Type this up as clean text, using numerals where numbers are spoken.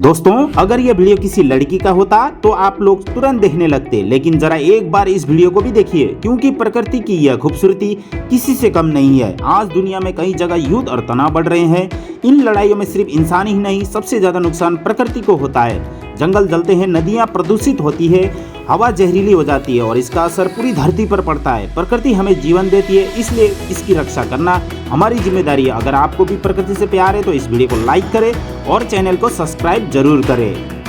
दोस्तों, अगर ये वीडियो किसी लड़की का होता तो आप लोग तुरंत देखने लगते, लेकिन जरा एक बार इस वीडियो को भी देखिए, क्योंकि प्रकृति की यह खूबसूरती किसी से कम नहीं है। आज दुनिया में कई जगह युद्ध और तनाव बढ़ रहे हैं। इन लड़ाइयों में सिर्फ इंसान ही नहीं, सबसे ज्यादा नुकसान प्रकृति को होता है। जंगल जलते हैं, नदियां प्रदूषित होती है, हवा जहरीली हो जाती है और इसका असर पूरी धरती पर पड़ता है। प्रकृति हमें जीवन देती है, इसलिए इसकी रक्षा करना हमारी जिम्मेदारी है। अगर आपको भी प्रकृति से प्यार है तो इस वीडियो को लाइक करें और चैनल को सब्सक्राइब जरूर करें।